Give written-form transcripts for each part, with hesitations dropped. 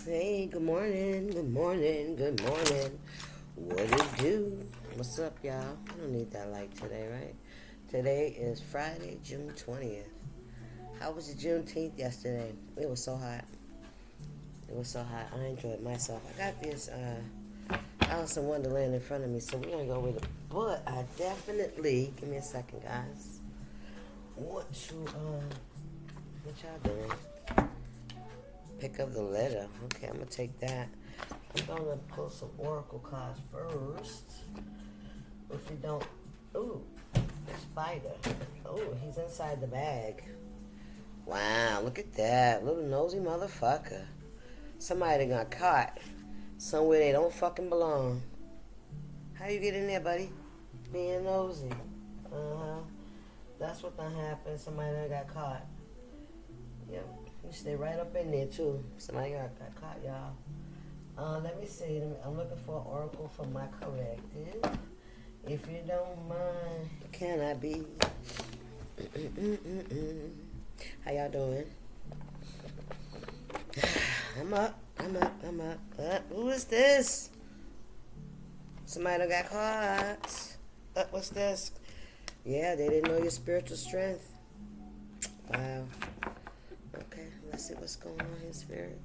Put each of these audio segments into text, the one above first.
Hey, good morning, good morning, good morning. What it do? What's up, y'all? I don't need that light today, right? Today is Friday, June 20th. How was your Juneteenth yesterday? It was so hot. It was so hot. I enjoyed myself. I got this Alice in Wonderland in front of me, so we're going to go with it. But I definitely, give me a second, guys. What y'all doing? Pick up the letter. Okay, I'm going to take that. I'm going to pull some oracle cards first. If you don't... Ooh, spider. Oh, he's inside the bag. Wow, look at that. Little nosy motherfucker. Somebody got caught somewhere they don't fucking belong. How you get in there, buddy? Being nosy. Uh-huh. That's what done happened. Somebody done got caught. Yep. You stay right up in there, too. Somebody got caught, y'all. Let me see. I'm looking for an oracle for my corrective. If you don't mind, can I be? How y'all doing? I'm up. Who is this? Somebody done got caught. What's this? Yeah, they didn't know your spiritual strength. Wow. Okay, let's see what's going on here, spirit.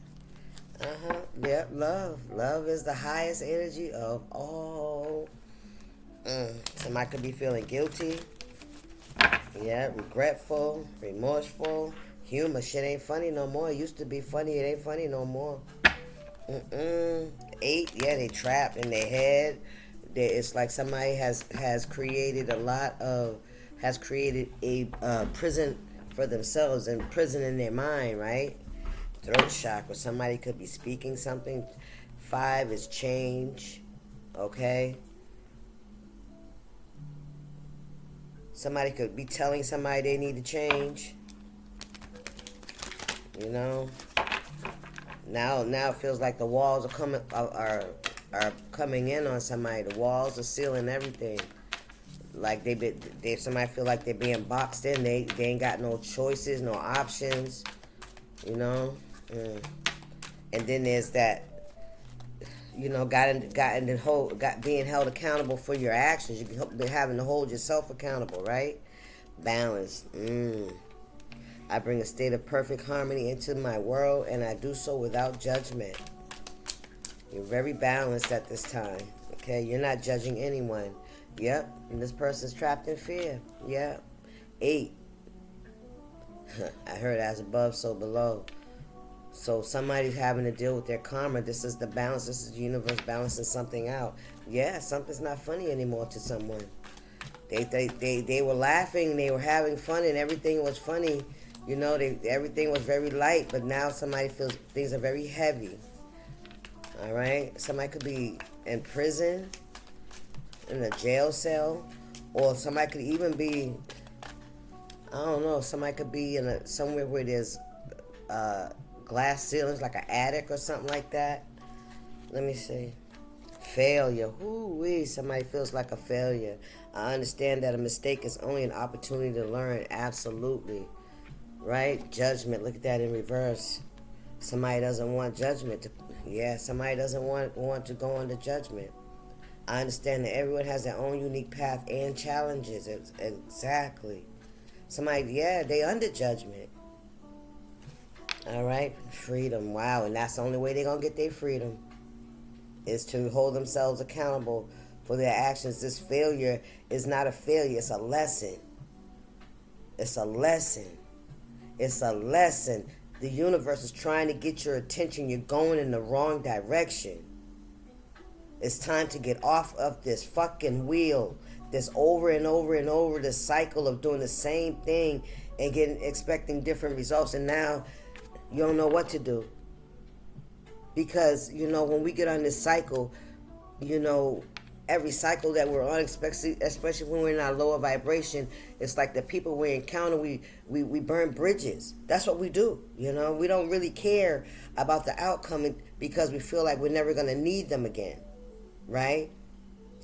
Yep, love. Love is the highest energy of all. Somebody could be feeling guilty. Yeah, regretful, remorseful. Humor, shit ain't funny no more. It used to be funny, it ain't funny no more. 8, yeah, they trapped in their head. It's like somebody has created a prison for themselves and prison in their mind, right? Throat chakra. Somebody could be speaking something. 5 is change. Okay? Somebody could be telling somebody they need to change. You know? Now it feels like the walls are coming in on somebody. The walls are sealing everything. Like somebody feel like they're being boxed in. They ain't got no choices, no options. You know? And then there's that, you know, being held accountable for your actions. You're having to hold yourself accountable, right? Balance. I bring a state of perfect harmony into my world, and I do so without judgment. You're very balanced at this time. Okay, you're not judging anyone. Yep, and this person's trapped in fear. Yep. 8. I heard as above, so below. So somebody's having to deal with their karma. This is the balance. This is the universe balancing something out. Yeah, something's not funny anymore to someone. They were laughing, they were having fun, and everything was funny. You know, everything was very light, but now somebody feels things are very heavy. All right? Somebody could be in prison, in a jail cell, or somebody could even be, I don't know, somebody could be in somewhere where there's glass ceilings, like an attic or something like that. Let me see. Failure. Whoo-wee. Somebody feels like a failure. I understand that a mistake is only an opportunity to learn. Absolutely. Right? Judgment. Look at that in reverse. Somebody doesn't want judgment. Somebody doesn't want to go under judgment. I understand that everyone has their own unique path and challenges. Exactly. Somebody, they under judgment. All right? Freedom. Wow. And that's the only way they're going to get their freedom, is to hold themselves accountable for their actions. This failure is not a failure. It's a lesson. It's a lesson. It's a lesson. The universe is trying to get your attention. You're going in the wrong direction. It's time to get off of this fucking wheel. This over and over and over, this cycle of doing the same thing and expecting different results. And now you don't know what to do. Because, you know, when we get on this cycle, you know, every cycle that we're on, especially when we're in our lower vibration, it's like the people we encounter, we burn bridges. That's what we do, you know. We don't really care about the outcome because we feel like we're never going to need them again, right?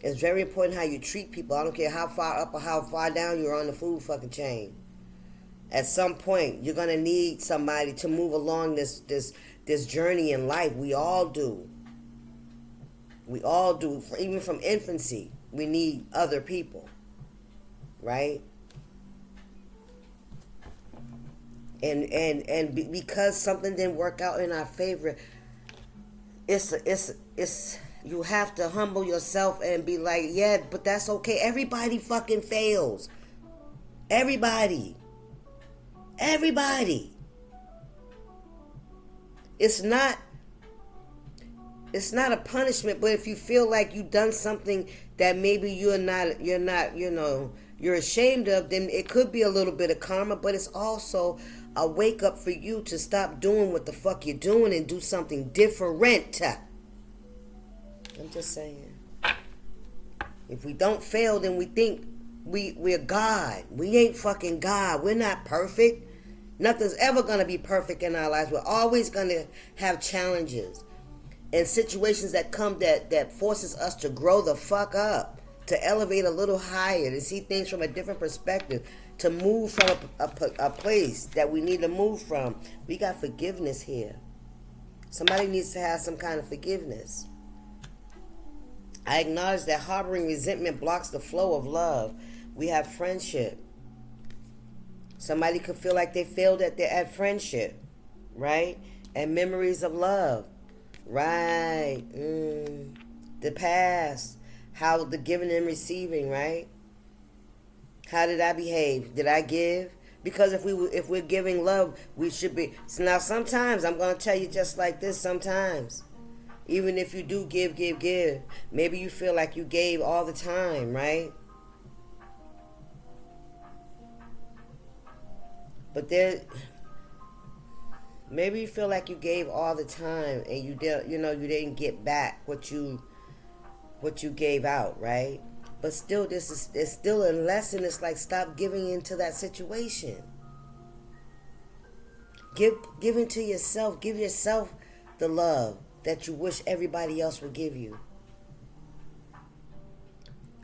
It's very important how you treat people. I don't care how far up or how far down you're on the food fucking chain. At some point, you're going to need somebody to move along this this journey in life. We all do. We all do. Even from infancy, we need other people, right? And because something didn't work out in our favor, it's you have to humble yourself and be like, yeah, but that's okay. Everybody fucking fails. Everybody. It's not a punishment, but if you feel like you've done something that maybe you're not, you're ashamed of, then it could be a little bit of karma, but it's also a wake up for you to stop doing what the fuck you're doing and do something different. I'm just saying. If we don't fail, then we think we're God. We ain't fucking God. We're not perfect. Nothing's ever going to be perfect in our lives. We're always going to have challenges and situations that come that forces us to grow the fuck up, to elevate a little higher, to see things from a different perspective, to move from a place that we need to move from. We got forgiveness here. Somebody needs to have some kind of forgiveness. I acknowledge that harboring resentment blocks the flow of love. We have friendship. Somebody could feel like they failed at friendship, right? And memories of love, right? The past, how the giving and receiving, right? How did I behave? Did I give? Because if we're giving love, we should be. So now sometimes, I'm going to tell you just like this, sometimes, even if you do give, maybe you feel like you gave all the time, right? But maybe you feel like you gave all the time and you didn't get back what you gave out, right? But still, it's still a lesson. It's like, stop giving into that situation. Give into yourself. Give yourself the love that you wish everybody else would give you.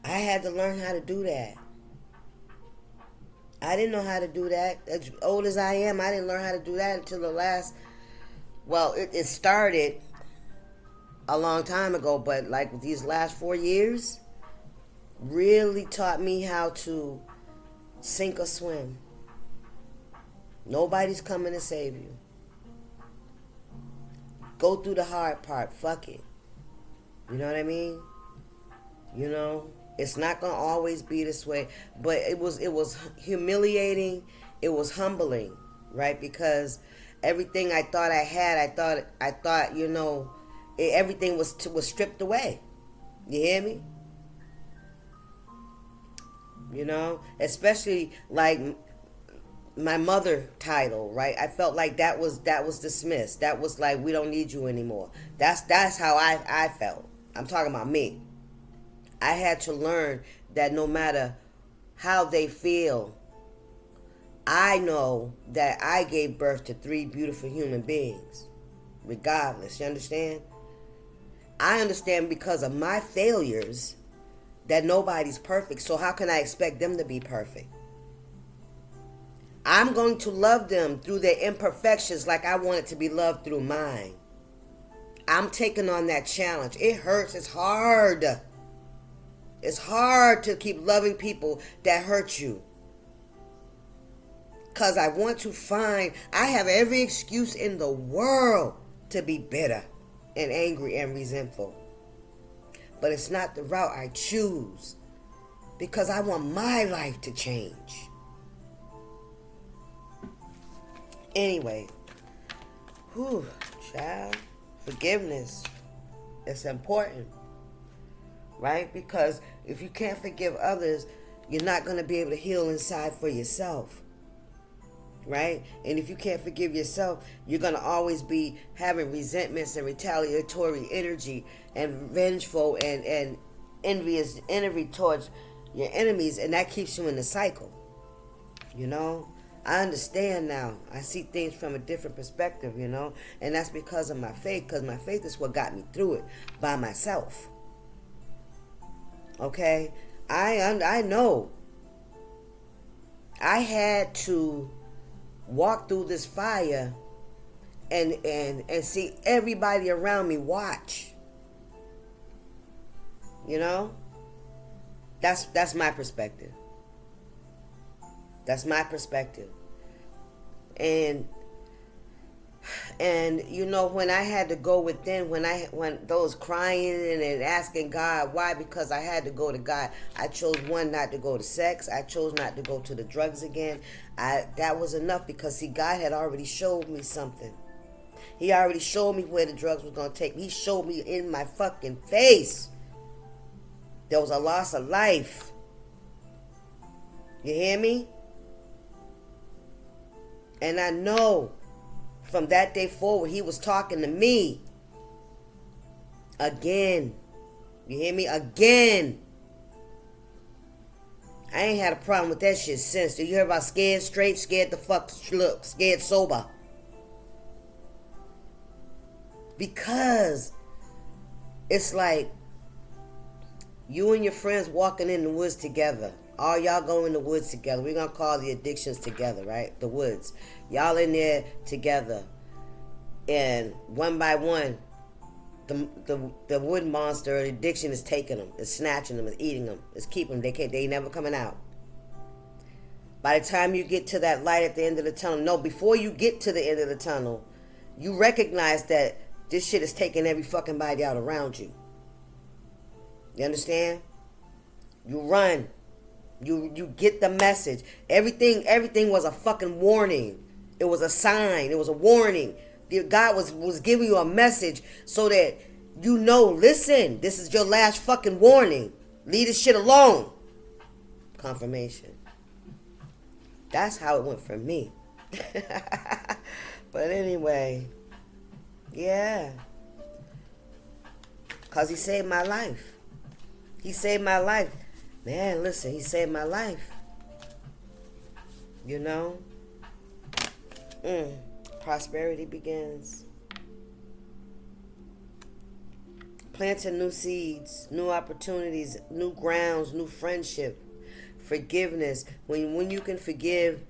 I had to learn how to do that. I didn't know how to do that. As old as I am, I didn't learn how to do that until it started a long time ago, but like these last 4 years really taught me how to sink or swim. Nobody's coming to save you. Go through the hard part. Fuck it. You know what I mean? It's not going to always be this way, but it was humiliating. It was humbling, right? Because everything I thought I had, I thought, everything was stripped away. You hear me? Especially like my mother title, right? I felt like that was dismissed. That was like, we don't need you anymore. That's how I felt. I'm talking about me. I had to learn that no matter how they feel, I know that I gave birth to 3 beautiful human beings, regardless. You understand? I understand because of my failures that nobody's perfect. So how can I expect them to be perfect? I'm going to love them through their imperfections like I wanted to be loved through mine. I'm taking on that challenge. It hurts. It's hard. It's hard to keep loving people that hurt you. Because I have every excuse in the world to be bitter and angry and resentful. But it's not the route I choose. Because I want my life to change. Anyway. Child. Forgiveness. It's important. Right? Because if you can't forgive others, you're not going to be able to heal inside for yourself. Right? And if you can't forgive yourself, you're going to always be having resentments and retaliatory energy and vengeful and envious envy towards your enemies, and that keeps you in the cycle. I understand now. I see things from a different perspective, and that's because of my faith, because my faith is what got me through it by myself. Okay? I know. I had to walk through this fire and see everybody around me watch. You know? That's my perspective. That's my perspective. And you know, when I had to go within, when those crying and asking God why, because I had to go to God. I chose, one, not to go to sex. I chose not to go to the drugs again. That was enough, because see, God had already showed me something. He already showed me where the drugs was gonna take me. He showed me in my fucking face there was a loss of life. You hear me? And I know from that day forward, he was talking to me again. You hear me? Again. I ain't had a problem with that shit since. Did you hear about scared straight, scared the fuck look, scared sober? Because it's like you and your friends walking in the woods together. All y'all go in the woods together. We're going to call the addictions together, right? The woods. Y'all in there together. And one by one, the wood monster, the addiction is taking them. It's snatching them. It's eating them. It's keeping them. They ain't never coming out. By the time you get to that light at the end of the tunnel. No, before you get to the end of the tunnel, you recognize that this shit is taking every fucking body out around you. You understand? You run. You get the message. Everything was a fucking warning. It was a sign. It was a warning. God was giving you a message so that you know, listen, this is your last fucking warning. Leave this shit alone. Confirmation. That's how it went for me. But anyway, yeah. Because he saved my life. He saved my life. Man, listen, he saved my life. You know? Prosperity begins. Planting new seeds, new opportunities, new grounds, new friendship, forgiveness. When you can forgive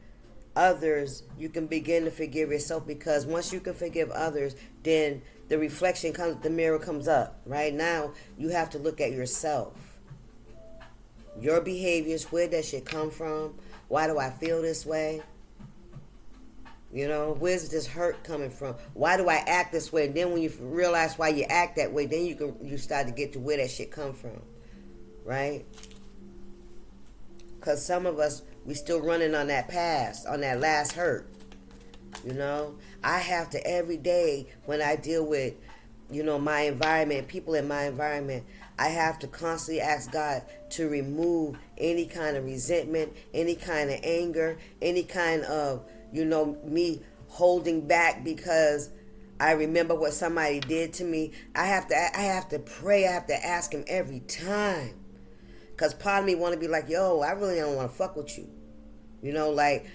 others, you can begin to forgive yourself, because once you can forgive others, then the reflection comes, the mirror comes up. Right now, you have to look at yourself. Your behaviors, where does shit come from? Why do I feel this way? You know, where's this hurt coming from? Why do I act this way? And then when you realize why you act that way, then you start to get to where that shit come from, right? Because some of us, we still running on that past, on that last hurt. You know, I have to every day when I deal with, you know, my environment, people in my environment, I have to constantly ask God to remove any kind of resentment, any kind of anger, any kind of, you know, me holding back because I remember what somebody did to me. I have to pray. I have to ask him every time. Because part of me want to be like, yo, I really don't want to fuck with you. You know, like,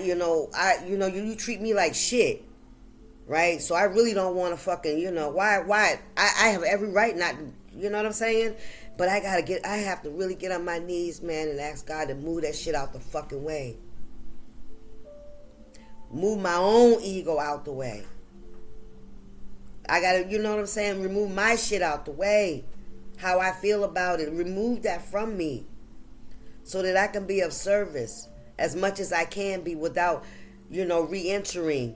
you treat me like shit. Right? So I really don't want to fucking, you know, why? I have every right not, you know what I'm saying? But I have to really get on my knees, man, and ask God to move that shit out the fucking way. Move my own ego out the way. I gotta, you know what I'm saying? Remove my shit out the way. How I feel about it. Remove that from me. So that I can be of service as much as I can be without, you know, re-entering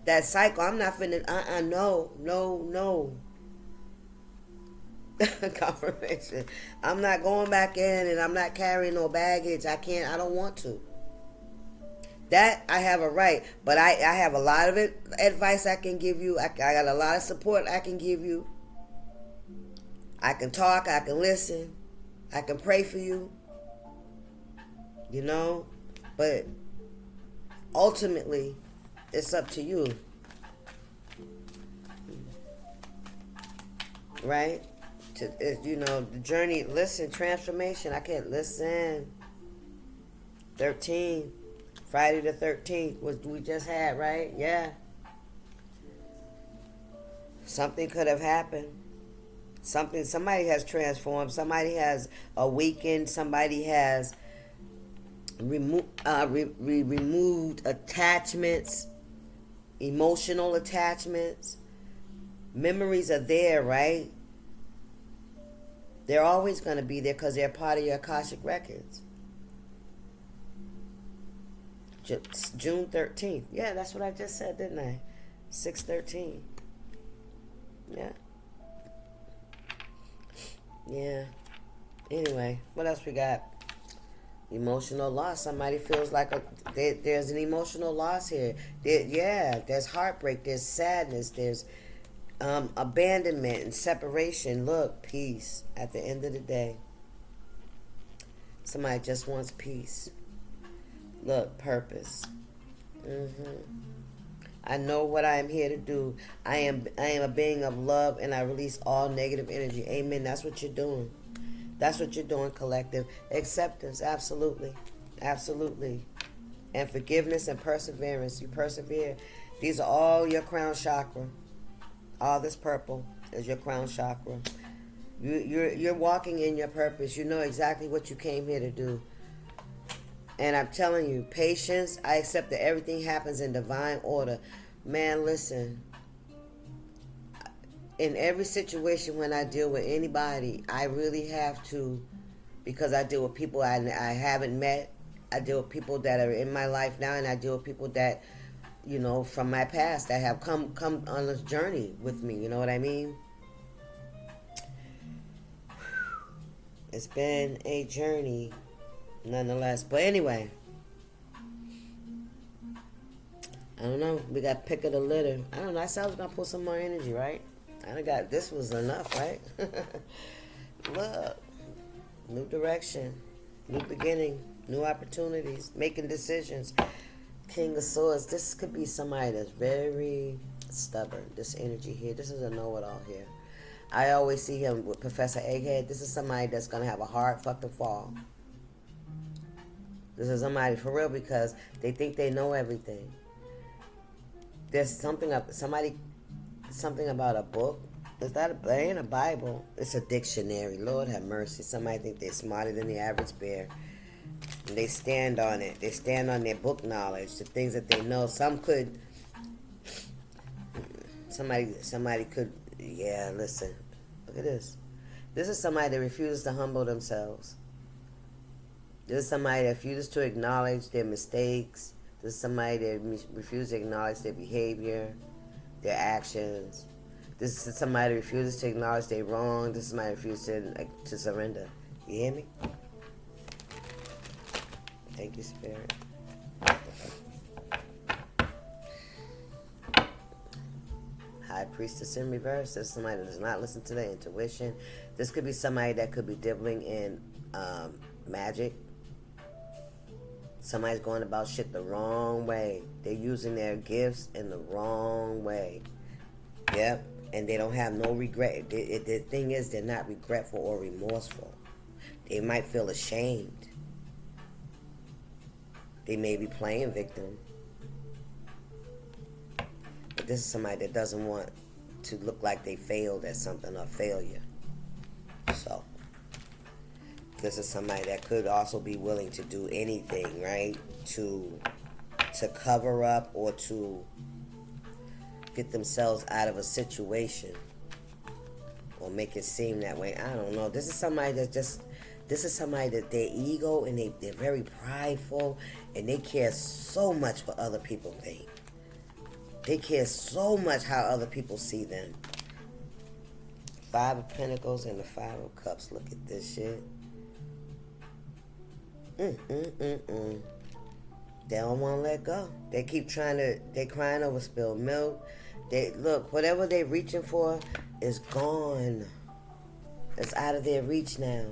that cycle. I'm not finna, no. Confirmation. I'm not going back in, and I'm not carrying no baggage. I don't want to. That I have a right, but I have a lot of advice I can give you. I got a lot of support I can give you. I can talk, I can listen, I can pray for you, you know, but ultimately, it's up to you, right? You know, the journey, listen, transformation, I can't listen. 13. Friday the 13th was we just had, right? Yeah. Something could have happened. Somebody has transformed. Somebody has awakened. Somebody has removed attachments. emotional attachments. Memories are there, right? They're always going to be there because they're part of your Akashic records. June 13th. Yeah, that's what I just said, didn't I? 6/13. Yeah. Yeah. Anyway, what else we got? Emotional loss. Somebody feels like there's an emotional loss here. There's heartbreak. There's sadness. There's abandonment and separation. Look, peace. At the end of the day, somebody just wants peace. Look, purpose. I know what I am here to do. I am a being of love, and I release all negative energy. Amen. That's what you're doing. That's what you're doing, collective. Acceptance, absolutely. Absolutely. And forgiveness and perseverance. You persevere. These are all your crown chakra. All this purple is your crown chakra. You're walking in your purpose. You know exactly what you came here to do. And I'm telling you, patience. I accept that everything happens in divine order. Man, listen. In every situation when I deal with anybody, I really have to, because I deal with people I haven't met. I deal with people that are in my life now, and I deal with people that, from my past that have come on this journey with me. You know what I mean? It's been a journey, nonetheless. But anyway, I don't know. We got pick of the litter. I don't know. I said I was going to pull some more energy, right? This was enough, right? Look. New direction. New beginning. New opportunities. Making decisions. King of Swords. This could be somebody that's very stubborn. This energy here. This is a know-it-all here. I always see him with Professor Egghead. This is somebody that's going to have a hard fucking fall. This is somebody for real, because they think they know everything. There's something about a book. It ain't a Bible. It's a dictionary. Lord have mercy. Somebody think they're smarter than the average bear. And they stand on it. They stand on their book knowledge, the things that they know. Somebody could, listen. Look at this. This is somebody that refuses to humble themselves. This is somebody that refuses to acknowledge their mistakes. This is somebody that refuses to acknowledge their behavior, their actions. This is somebody that refuses to acknowledge they're wrong. This is somebody that refuses to surrender. You hear me? Thank you, Spirit. High Priestess in reverse. This is somebody that does not listen to their intuition. This could be somebody that could be dibbling in magic. Somebody's going about shit the wrong way. They're using their gifts in the wrong way. Yep. And they don't have no regret. The thing is, they're not regretful or remorseful. They might feel ashamed. They may be playing victim. But this is somebody that doesn't want to look like they failed at something or failure. So, this is somebody that could also be willing to do anything, right? To cover up or to get themselves out of a situation or make it seem that way. I don't know. This is somebody that their ego, and they're very prideful, and they care so much what other people think. They care so much how other people see them. 5 of Pentacles and the 5 of Cups. Look at this shit. They don't want to let go. They keep they crying over spilled milk. Whatever they're reaching for is gone. It's out of their reach now.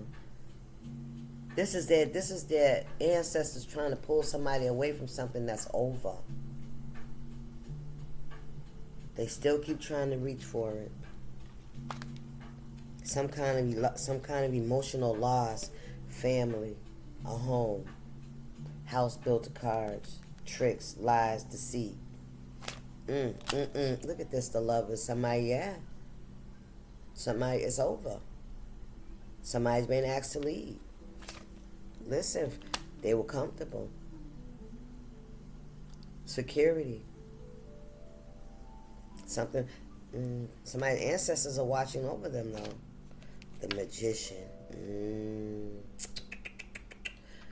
This is their ancestors trying to pull somebody away from something that's over. They still keep trying to reach for it. Some kind of emotional loss, family, a home, house built of cards, tricks, lies, deceit. Look at this, the lovers. Somebody, it's over. Somebody's been asked to leave. Listen, they were comfortable. Security. Something. Somebody's ancestors are watching over them though. The magician.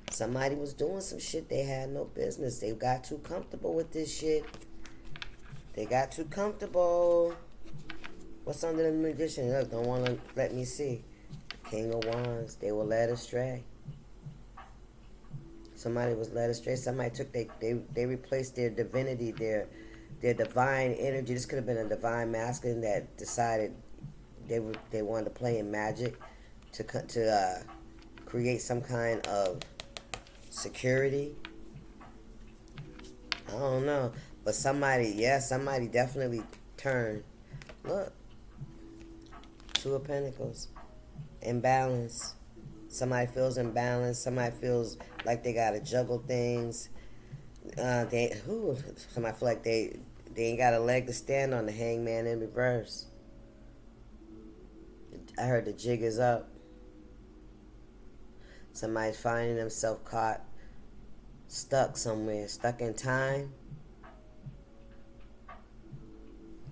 Somebody was doing some shit they had no business. They got too comfortable with this shit. They got too comfortable. What's under the magician? Look, don't want to let me see. King of Wands. They were led astray. Somebody was led astray. Somebody took they replaced their divinity, their divine energy. This could have been a divine masculine that decided they wanted to play in magic to create some kind of security. I don't know, but somebody definitely turned. Look, Two of Pentacles, imbalance. Somebody feels imbalanced. Somebody feels like they gotta juggle things. Somebody feel like they ain't got a leg to stand on. The Hangman in reverse. I heard the jig is up. Somebody's finding themselves caught, stuck somewhere, stuck in time.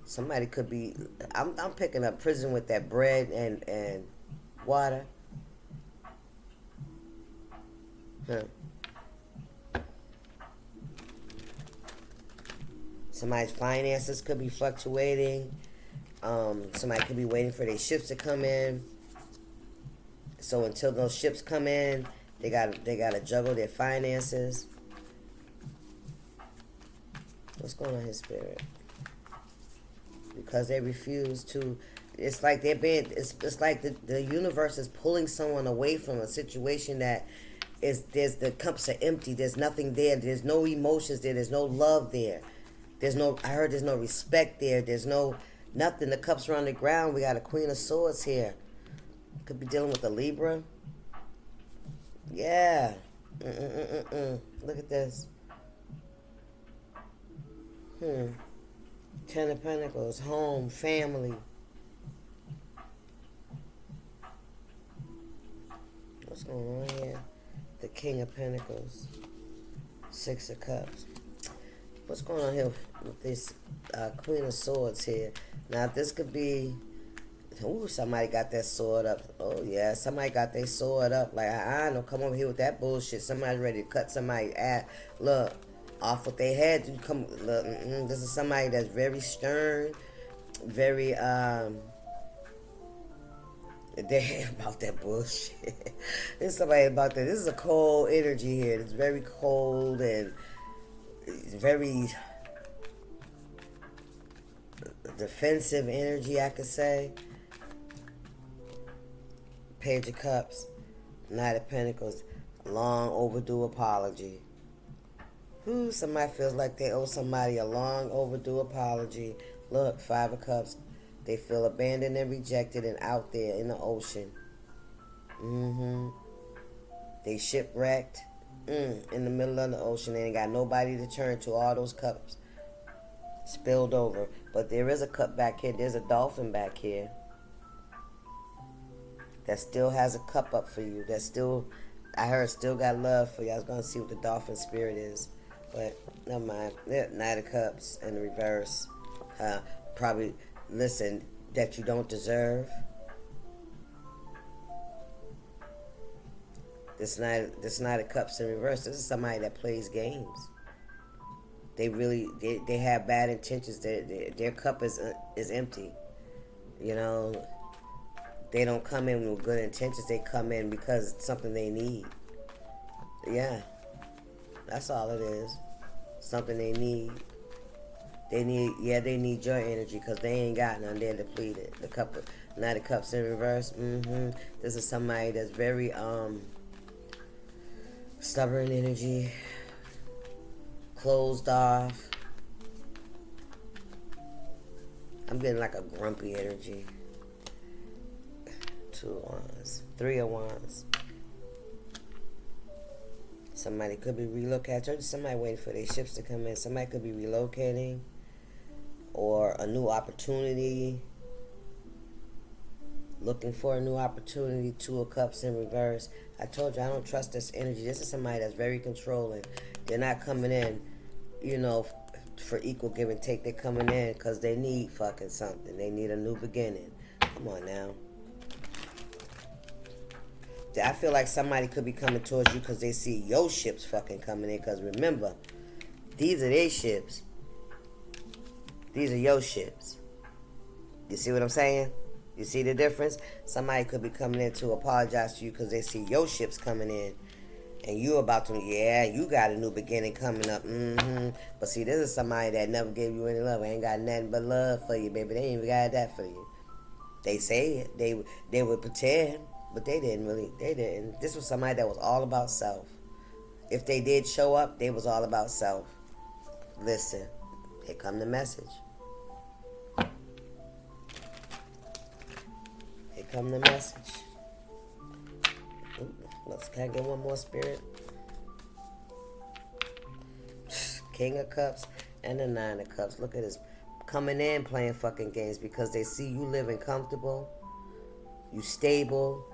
Somebody could be. I'm picking up prison with that bread and water. Somebody's finances could be fluctuating. Somebody could be waiting for their ships to come in. So until those ships come in, they gotta juggle their finances. What's going on here, Spirit? Because they refuse to. It's like they're being. It's like the universe is pulling someone away from a situation that there's the cups are empty. There's nothing there. There's no emotions there. There's no love there. I heard there's no respect there. There's no nothing. The cups are on the ground. We got a Queen of Swords here. Could be dealing with a Libra. Yeah. Look at this. Ten of Pentacles, home, family. What's going on here? The King of Pentacles, Six of Cups. What's going on here with this Queen of Swords here? Now, this could be... Ooh, somebody got that sword up. Oh, yeah, somebody got their sword up. Like, don't come over here with that bullshit. Somebody's ready to cut somebody at. Look, off with their head. You come, look, this is somebody that's very stern, very, they about that bullshit. There's somebody about that. This is a cold energy here. It's very cold and very defensive energy, I could say. Page of Cups, Knight of Pentacles, long overdue apology. Somebody feels like they owe somebody a long overdue apology. Look, Five of Cups. They feel abandoned and rejected and out there in the ocean. They shipwrecked in the middle of the ocean. They ain't got nobody to turn to. All those cups spilled over. But there is a cup back here. There's a dolphin back here that still has a cup up for you. That still, I heard, still got love for you. I was going to see what the dolphin spirit is. But never mind. Knight of Cups in reverse. Probably, listen, that you don't deserve. This Knight of Cups in reverse. This is somebody that plays games. They really, they have bad intentions. Their cup is empty. You know, they don't come in with good intentions. They come in because it's something they need. Yeah, that's all it is. Something they need. They need your energy because they ain't got none. They're depleted. Knight of Cups in reverse. This is somebody that's very stubborn energy, closed off. I'm getting like a grumpy energy. Two of Wands, Three of Wands. Somebody could be relocating. Somebody waiting for their ships to come in. Somebody could be relocating, or a new opportunity. Looking for a new opportunity. Two of Cups in reverse. I told you I don't trust this energy. This is somebody that's very controlling. They're not coming in, for equal give and take. They're coming in because they need fucking something. They need a new beginning. Come on now. I feel like somebody could be coming towards you because they see your ships fucking coming in. Because remember, these are their ships. These are your ships. You see what I'm saying? You see the difference? Somebody could be coming in to apologize to you because they see your ships coming in. And you about to, yeah, you got a new beginning coming up. But see, this is somebody that never gave you any love. Ain't got nothing but love for you, baby. They ain't even got that for you. They say it. They would pretend, but they didn't really. They didn't. This was somebody that was all about self. If they did show up, they was all about self. Listen, here come the message. Here come the message. Can I get one more, Spirit? King of Cups and the Nine of Cups. Look at this. Coming in playing fucking games because they see you living comfortable. You stable.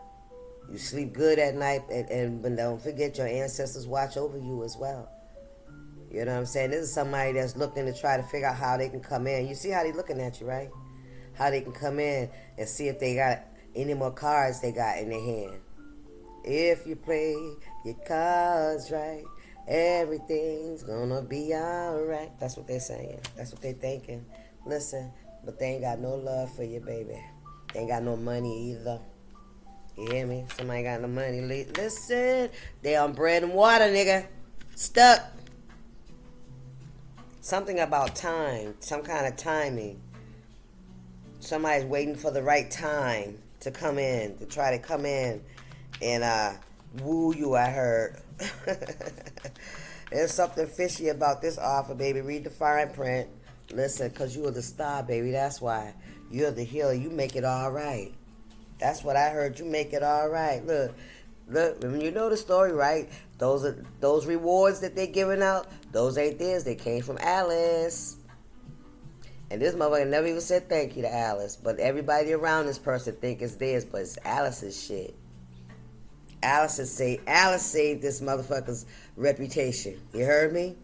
You sleep good at night. But don't forget your ancestors watch over you as well. You know what I'm saying? This is somebody that's looking to try to figure out how they can come in. You see how they looking at you, right? How they can come in and see if they got any more cards they got in their hand. If you play your cards right, everything's gonna be alright. That's what they're saying. That's what they're thinking. Listen, but they ain't got no love for you, baby. They ain't got no money either. You hear me? Somebody got no money. Listen, they on bread and water, nigga. Stuck. Something about time. Some kind of timing. Somebody's waiting for the right time to come in. To try to come in and woo you, I heard. There's something fishy about this offer, baby. Read the fine print. Listen, because you are the star, baby. That's why. You're the healer. You make it all right. That's what I heard. You make it all right. Look, when you know the story, right? Those rewards that they're giving out, those ain't theirs. They came from Alice. And this motherfucker never even said thank you to Alice. But everybody around this person think it's theirs, but it's Alice's shit. Alice saved this motherfucker's reputation. You heard me?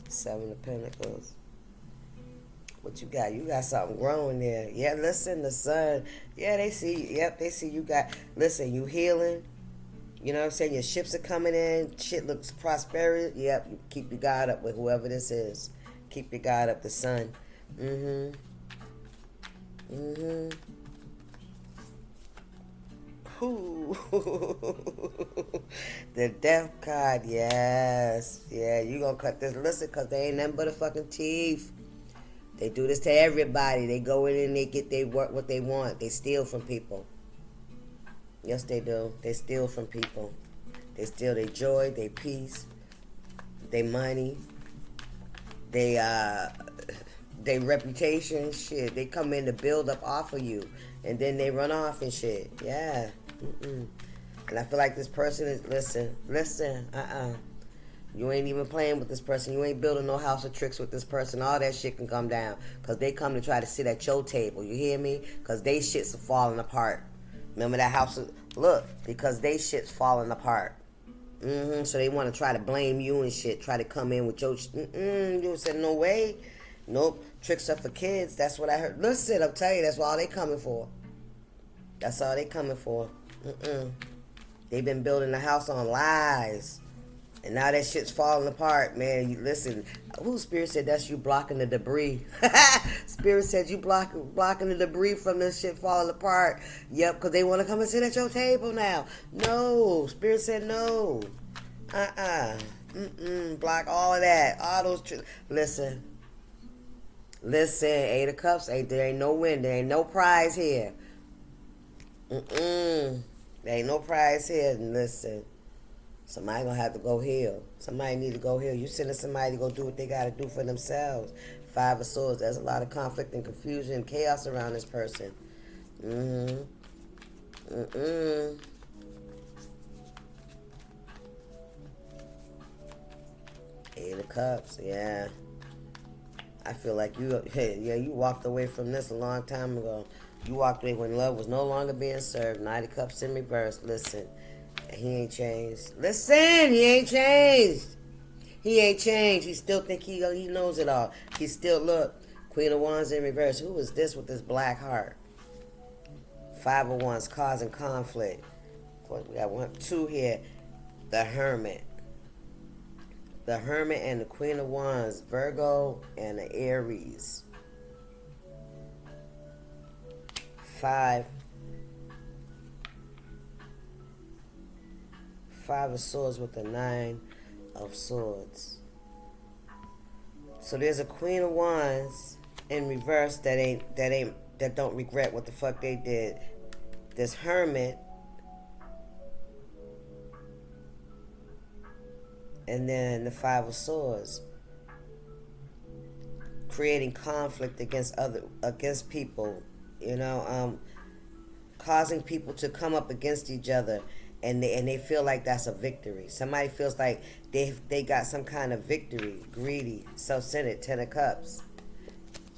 Seven of Pentacles. What you got? You got something growing there. Yeah, listen, the sun. Yeah, they see. Yep, they see you got. Listen, you healing. You know what I'm saying? Your ships are coming in. Shit looks prosperity. Yep, you keep your guard up with whoever this is. Keep your guard up, the sun. The death card, yes. Yeah, you gonna cut this. Listen, because they ain't nothing but a fucking thief. They do this to everybody. They go in and they get they work what they want. They steal from people. Yes, they do. They steal from people. They steal their joy, their peace, their money, their reputation. Shit, they come in to build up off of you, and then they run off and shit. Yeah. And I feel like this person is listen. You ain't even playing with this person. You ain't building no house of tricks with this person. All that shit can come down because they come to try to sit at your table. You hear me? Because they shits are falling apart. Remember that house? Look, because they shit's falling apart. So they want to try to blame you and shit. Try to come in with your you said no way. Nope. Tricks are for kids. That's what I heard. Listen, I'm telling you, that's all they coming for. That's all they coming for. They've been building the house on lies. And now that shit's falling apart, man. You listen. Who Spirit said that's you blocking the debris? Spirit said you blocking the debris from this shit falling apart. Yep, because they want to come and sit at your table now. No. Spirit said no. Block all of that. All those listen. Eight of Cups. There ain't no win. There ain't no prize here. There ain't no prize here. Listen. Somebody gonna have to go heal. Somebody need to go heal. You sending somebody to go do what they gotta do for themselves. Five of Swords. There's a lot of conflict and confusion and chaos around this person. Eight of Cups. Yeah. I feel like you walked away from this a long time ago. You walked away when love was no longer being served. Knight of Cups in reverse. Listen, he ain't changed. Listen, he ain't changed. He ain't changed. He still think he knows it all. He still, look, Queen of Wands in reverse. Who is this with this black heart? Five of Wands causing conflict. What, we got 1, 2 here. The Hermit. The Hermit and the Queen of Wands. Virgo and the Aries. 5 of Swords with the 9 of Swords. So there's a Queen of Wands in reverse that don't regret what the fuck they did. This Hermit, and then the 5 of Swords, creating conflict against people, causing people to come up against each other, and they feel like that's a victory. Somebody feels like they got some kind of victory. Greedy, self-centered, 10 of Cups.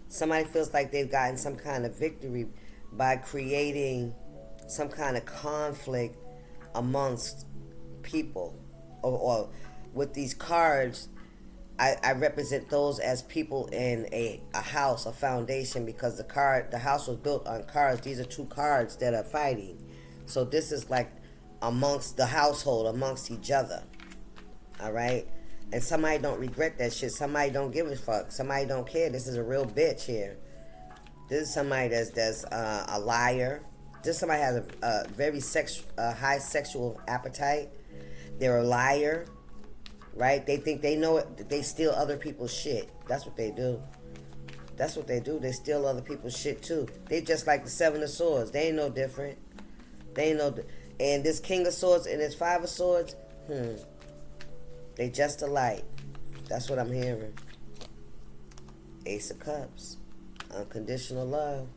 Somebody feels like they've gotten some kind of victory by creating some kind of conflict amongst people. Or with these cards, I represent those as people in a house, a foundation, because the house was built on cards. These are 2 cards that are fighting. So this is like amongst the household, amongst each other. All right? And somebody don't regret that shit. Somebody don't give a fuck. Somebody don't care. This is a real bitch here. This is somebody that's a liar. This somebody has a very high sexual appetite. They're a liar. Right? They think they know it. They steal other people's shit. That's what they do. That's what they do. They steal other people's shit too. They just like the 7 of Swords. They ain't no different. They ain't no. And this King of Swords and this 5 of Swords, they just alike. That's what I'm hearing. Ace of Cups, unconditional love,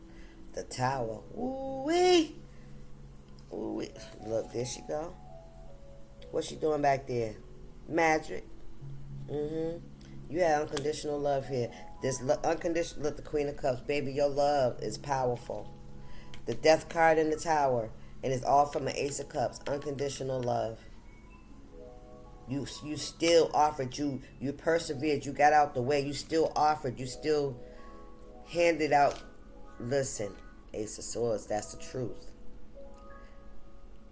the Tower. Ooh-wee. Ooh-wee. Look, there she go. What's she doing back there? Magic. You have unconditional love here. This unconditional, look, the Queen of Cups. Baby, your love is powerful. The Death card in the Tower. And it's all from an Ace of Cups. Unconditional love. You still offered. You persevered. You got out the way. You still offered. You still handed out. Listen, Ace of Swords, that's the truth.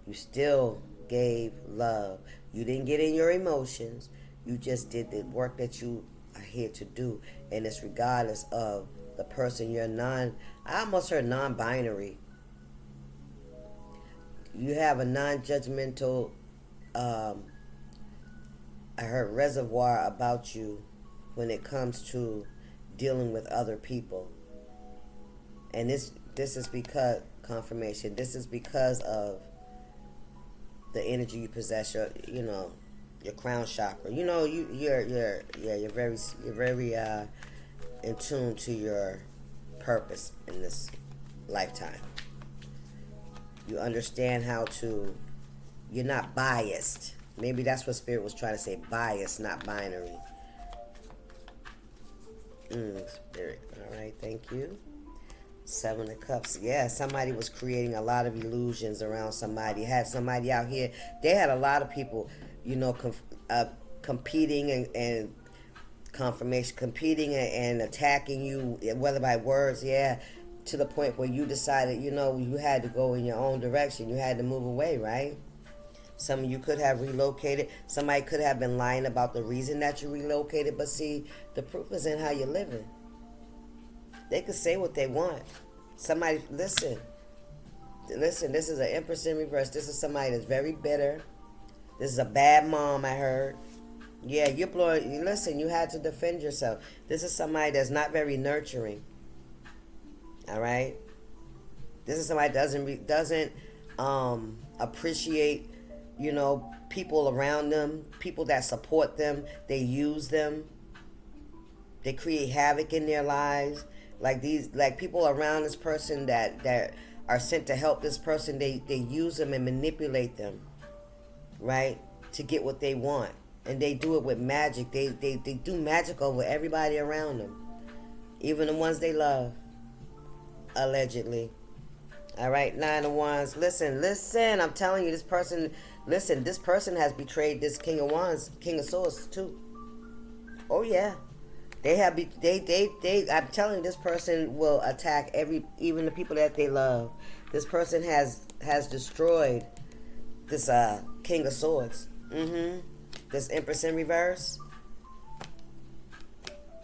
You still gave love. You didn't get in your emotions. You just did the work that you are here to do. And it's regardless of the person. You're I almost heard non-binary. You have a non-judgmental, I heard reservoir about you when it comes to dealing with other people. And this is because, confirmation, this is because of the energy you possess, your crown chakra. You're very in tune to your purpose in this lifetime. You understand you're not biased. Maybe that's what Spirit was trying to say. Biased, not binary. Spirit. All right, thank you. 7 of Cups. Yeah, somebody was creating a lot of illusions around somebody. Had somebody out here. They had a lot of people, competing and confirmation, competing and attacking you, whether by words, to the point where you decided, you had to go in your own direction. You had to move away, right? Some of you could have relocated. Somebody could have been lying about the reason that you relocated. But see, the proof is in how you're living. They could say what they want. Somebody, listen, this is an Empress in reverse. This is somebody that's very bitter. This is a bad mom, I heard. Yeah, listen, you had to defend yourself. This is somebody that's not very nurturing. All right? This is somebody that doesn't appreciate, people around them, people that support them. They use them. They create havoc in their lives. Like people around this person that are sent to help this person, they use them and manipulate them, right, to get what they want. And they do it with magic. They do magic over everybody around them, even the ones they love, allegedly. All right, Nine of Wands. Listen. I'm telling you, this person. Listen, this person has betrayed this King of Wands, King of Swords too. Oh yeah, they have. They. I'm telling you, this person will attack even the people that they love. This person has destroyed this King of Swords. This Empress in reverse.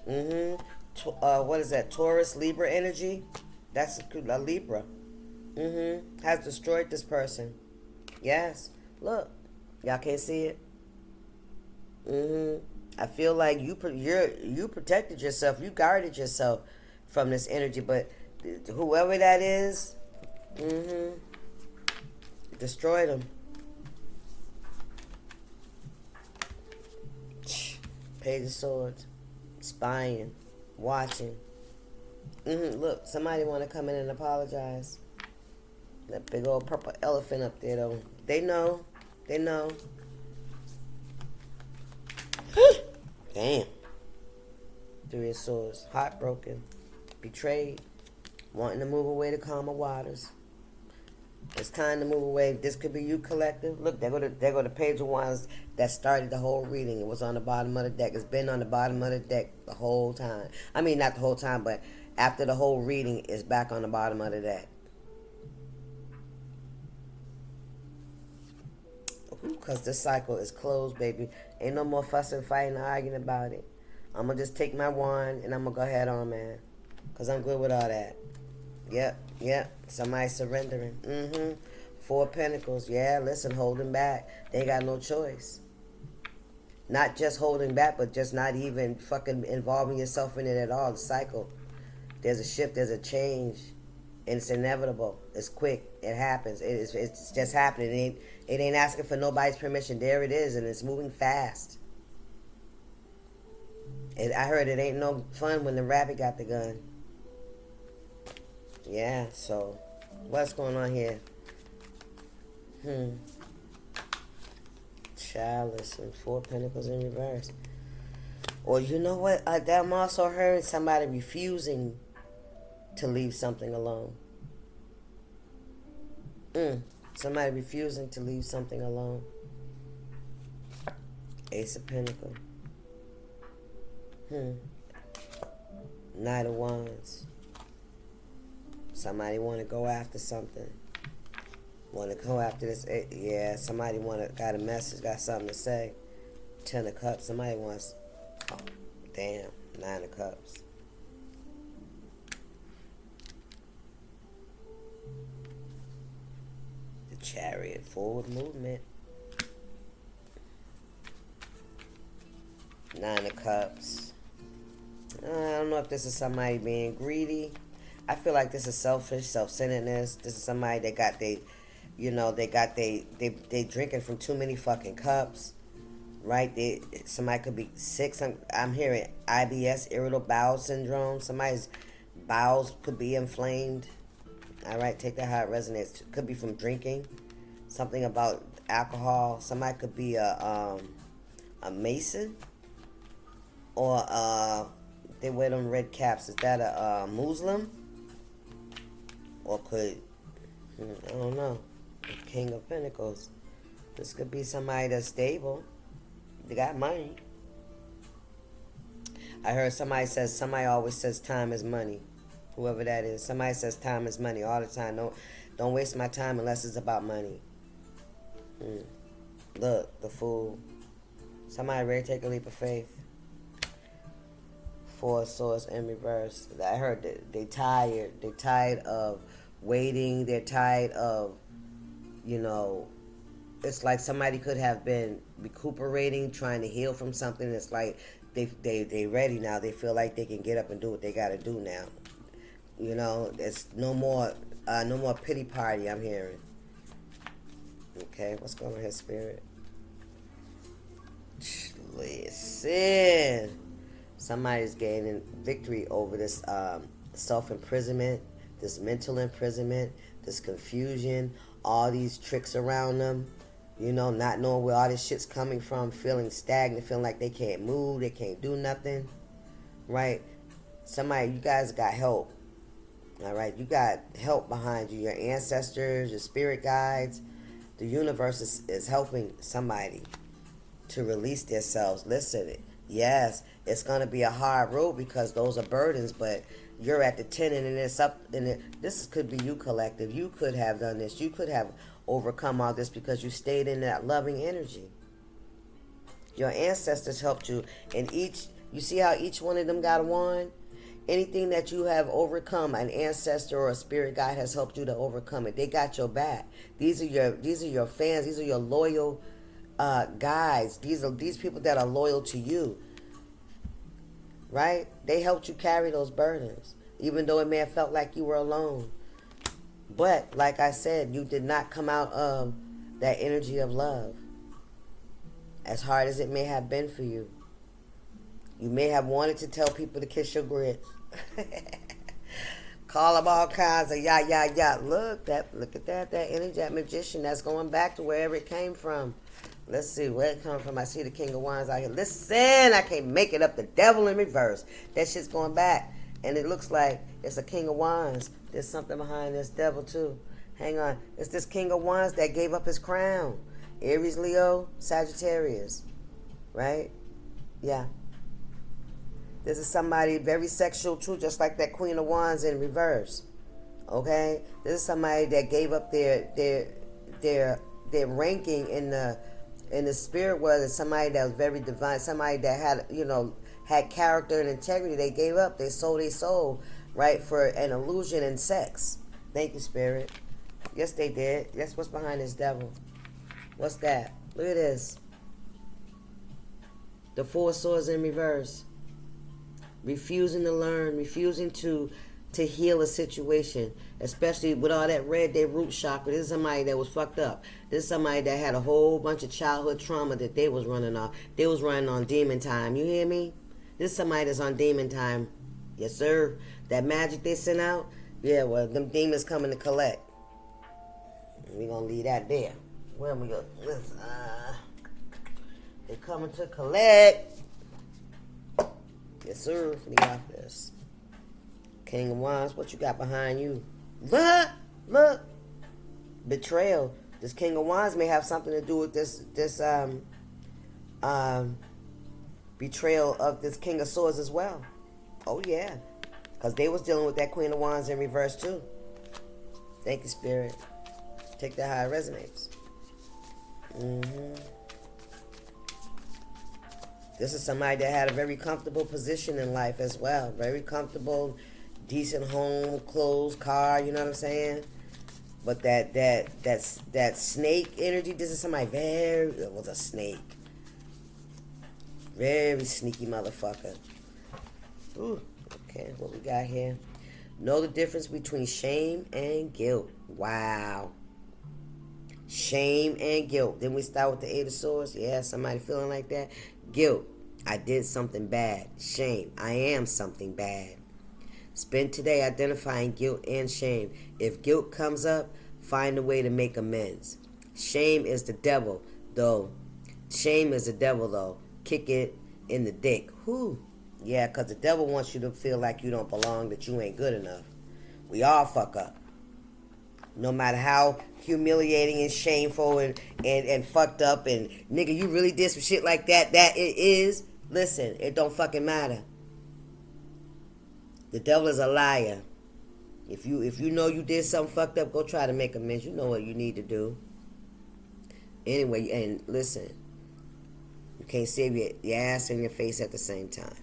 What is that? Taurus, Libra energy. That's a Libra. Has destroyed this person. Yes. Look, y'all can't see it. I feel like you protected yourself. You guarded yourself from this energy, but whoever that is, destroyed them. Page of Swords, spying, watching. Look, somebody want to come in and apologize. That big old purple elephant up there, though. They know. They know. Damn. Three of Swords. Heartbroken. Betrayed. Wanting to move away to calmer waters. It's time to move away. This could be you, collective. Look, there go the Page of Wands that started the whole reading. It was on the bottom of the deck. It's been on the bottom of the deck the whole time. I mean, not the whole time, but after the whole reading, it's back on the bottom of the deck. Because this cycle is closed, baby. Ain't no more fussing, fighting, arguing about it. I'm going to just take my wand and I'm going to go ahead on, man. Because I'm good with all that. Yep. Somebody surrendering. Four of Pentacles. Yeah, listen, holding back. They ain't got no choice. Not just holding back, but just not even fucking involving yourself in it at all. The cycle. There's a shift, there's a change. And it's inevitable. It's quick. It happens. It's just happening. It ain't asking for nobody's permission. There it is, and it's moving fast. And I heard it ain't no fun when the rabbit got the gun. Yeah, so what's going on here? Chalice and Four Pentacles in reverse. Or you know what? I'm also hearing somebody refusing to leave something alone. Somebody refusing to leave something alone. Ace of Pentacles. Knight of Wands. Somebody want to go after something. Want to go after this. Yeah, somebody got a message, got something to say. 10 of Cups. Somebody wants. Oh, damn. 9 of Cups. The Chariot. Forward movement. 9 of Cups. I don't know if this is somebody being greedy. I feel like this is selfish, self-centeredness. This is somebody that got they drinking from too many fucking cups, right? Somebody could be sick. I'm hearing IBS, irritable bowel syndrome. Somebody's bowels could be inflamed. All right, take that how it resonates. Could be from drinking, something about alcohol. Somebody could be a Mason, or they wear them red caps. Is that a Muslim? Or could, I don't know, King of Pentacles. This could be somebody that's stable. They got money. I heard somebody always says time is money. Whoever that is. Somebody says time is money all the time. Don't waste my time unless it's about money. Look, the Fool. Somebody ready to take a leap of faith. 4 of Swords in reverse. I heard that they tired. They're tired of waiting. They're tired of, it's like somebody could have been recuperating, trying to heal from something. It's like they ready now. They feel like they can get up and do what they got to do now. It's no more pity party. I'm hearing. Okay, what's going on here, Spirit? Listen. Somebody's gaining victory over this self-imprisonment, this mental imprisonment, this confusion, all these tricks around them, not knowing where all this shit's coming from, feeling stagnant, feeling like they can't move, they can't do nothing, right? You guys got help. All right, you got help behind you. Your ancestors, your spirit guides. The universe is helping somebody to release themselves. Listen, yes, it's gonna be a hard road because those are burdens, but you're at the 10 and it's up and this could be you collective. You could have done this. You could have overcome all this because you stayed in that loving energy. Your ancestors helped you, and you see how each one of them got a wand? Anything that you have overcome, an ancestor or a spirit guide has helped you to overcome it. They got your back. These are your fans. These are your loyal guides. These people that are loyal to you, right? They helped you carry those burdens, even though it may have felt like you were alone. But like I said, you did not come out of that energy of love. As hard as it may have been for you, you may have wanted to tell people to kiss your grits. Call them all kinds of yeah. Look at that energy, that magician that's going back to wherever it came from. Let's see where it come from. I see the King of Wands out here. Listen, I can't make it up. The devil in reverse. That shit's going back. And it looks like it's a King of Wands. There's something behind this devil too. Hang on. It's this King of Wands that gave up his crown. Aries, Leo, Sagittarius. Right? Yeah. This is somebody very sexual too, just like that Queen of Wands in reverse. Okay? This is somebody that gave up their ranking in the spirit world. Is somebody that was very divine, somebody that had character and integrity. They gave up. They sold their soul, right, for an illusion and sex. Thank you, Spirit. Yes, they did. That's what's behind this devil. What's that? Look at this. The Four Swords in reverse. Refusing to learn, refusing to heal a situation, especially with all that red, their root chakra. This is somebody that was fucked up. This is somebody that had a whole bunch of childhood trauma that they was running off. They was running on demon time. You hear me? This is somebody that's on demon time. Yes, sir. That magic they sent out, yeah, well, them demons coming to collect. We're going to leave that there. Where we go? They're coming to collect. Yes, sir. Leave off this. King of Wands, what you got behind you? Look. Betrayal. This King of Wands may have something to do with this betrayal of this King of Swords as well. Oh, yeah. Because they was dealing with that Queen of Wands in reverse, too. Thank you, Spirit. Take that how it resonates. This is somebody that had a very comfortable position in life as well. Very comfortable, decent home, clothes, car, you know what I'm saying? But that snake energy, this is somebody it was a snake. Very sneaky motherfucker. Ooh, okay, what we got here? Know the difference between shame and guilt. Wow. Shame and guilt. Then we start with the Eight of Swords. Yeah, somebody feeling like that. Guilt. I did something bad. Shame. I am something bad. Spend today identifying guilt and shame. If guilt comes up, find a way to make amends. Shame is the devil, though. Kick it in the dick. Whew. Yeah, because the devil wants you to feel like you don't belong, that you ain't good enough. We all fuck up. No matter how humiliating and shameful and fucked up and nigga, you really did some shit like that it is. Listen, it don't fucking matter. The devil is a liar. If you know you did something fucked up, go try to make amends. You know what you need to do. Anyway, and listen, you can't save your ass and your face at the same time.